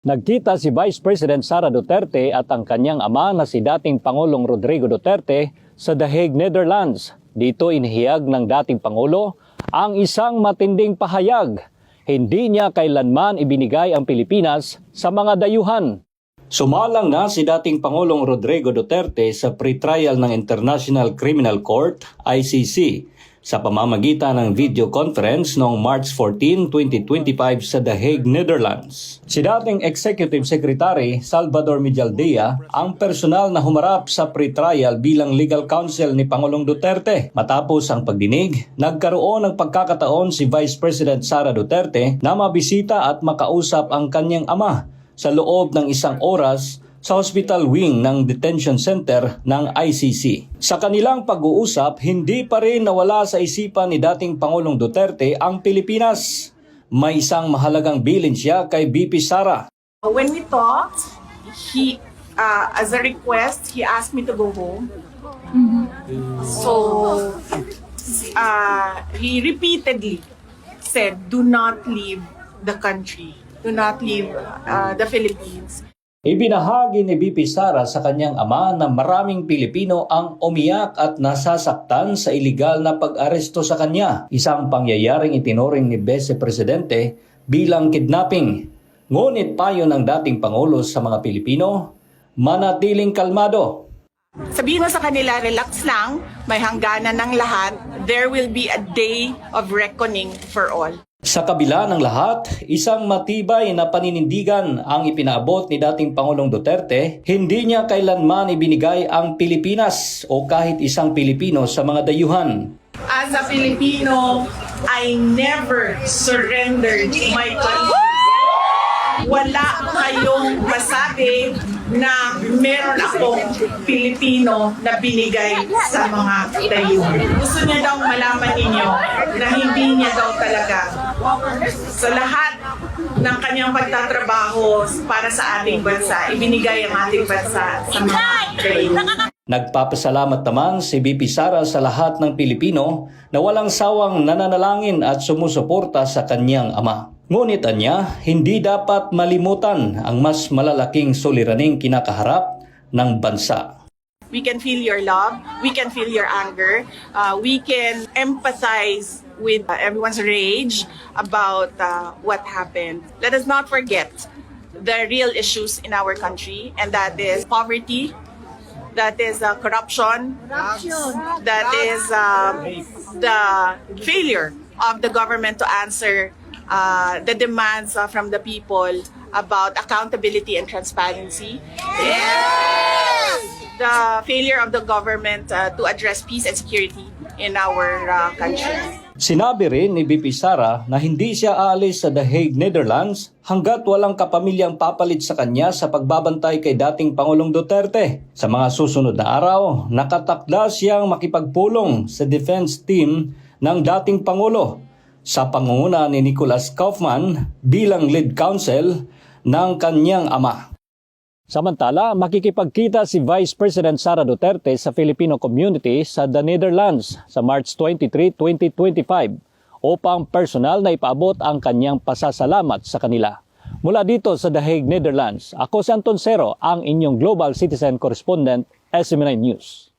Nagkita si Vice President Sara Duterte at ang kanyang ama na si dating Pangulong Rodrigo Duterte sa The Hague, Netherlands. Dito inihiyag ng dating Pangulo ang isang matinding pahayag. Hindi niya kailanman ibinigay ang Pilipinas sa mga dayuhan. Sumalang na si dating Pangulong Rodrigo Duterte sa pre-trial ng International Criminal Court, ICC, sa pamamagitan ng video conference noong March 14, 2025 sa The Hague, Netherlands. Si dating Executive Secretary Salvador Medialdea ang personal na humarap sa pre-trial bilang legal counsel ni Pangulong Duterte. Matapos ang pagdinig, nagkaroon ng pagkakataon si Vice President Sara Duterte na mabisita at makausap ang kanyang ama sa loob ng 1 oras sa hospital wing ng detention center ng ICC. Sa kanilang pag-uusap, hindi pa rin nawala sa isipan ni dating Pangulong Duterte ang Pilipinas. May isang mahalagang bilin siya kay VP Sara. When we talked, he, as a request, he asked me to go home. So, he repeatedly said, do not leave the country. Do not leave the Philippines. Ibinahagi ni VP Sara sa kanyang ama na maraming Pilipino ang umiyak at nasasaktan sa iligal na pag-aresto sa kanya. Isang pangyayaring itinuring ni Vice Presidente bilang kidnapping. Ngunit payo ng dating Pangulo sa mga Pilipino, manatiling kalmado. Sabihin mo sa kanila, relax lang, may hangganan ng lahat. There will be a day of reckoning for all. Sa kabila ng lahat, isang matibay na paninindigan ang ipinaabot ni dating Pangulong Duterte. Hindi niya kailanman ibinigay ang Pilipinas o kahit isang Pilipino sa mga dayuhan. As a Filipino, I never surrendered my country. Wala kayong masabi na meron akong Pilipino na binigay sa mga dayuhan. Gusto niya daw malaman ninyo na hindi niya daw talaga sa lahat ng kanyang pagtatrabaho para sa ating bansa, ibinigay ang ating bansa sa mga dayuhan. Nagpapasalamat naman si VP Sara sa lahat ng Pilipino na walang sawang nananalangin at sumusuporta sa kanyang ama. Ngunit anya, hindi dapat malimutan ang mas malalaking suliraning kinakaharap ng bansa. We can feel your love, we can feel your anger, we can empathize with everyone's rage about what happened. Let us not forget the real issues in our country, and that is poverty, that is corruption, that is the failure of the government to answer the demands from the people about accountability and transparency. Yes! The failure of the government to address peace and security in our country. Sinabi rin ni VP Sara na hindi siya aalis sa The Hague, Netherlands hanggat walang kapamilyang papalit sa kanya sa pagbabantay kay dating Pangulong Duterte. Sa mga susunod na araw, nakatakda siyang makipagpulong sa defense team ng dating Pangulo sa pangunguna ni Nicholas Kaufman bilang lead counsel ng kanyang ama. Samantala, makikipagkita si Vice President Sara Duterte sa Filipino community sa The Netherlands sa March 23, 2025 upang personal na ipaabot ang kanyang pasasalamat sa kanila. Mula dito sa The Hague, Netherlands, ako si Anton Cero, ang inyong Global Citizen Correspondent, SMNI News.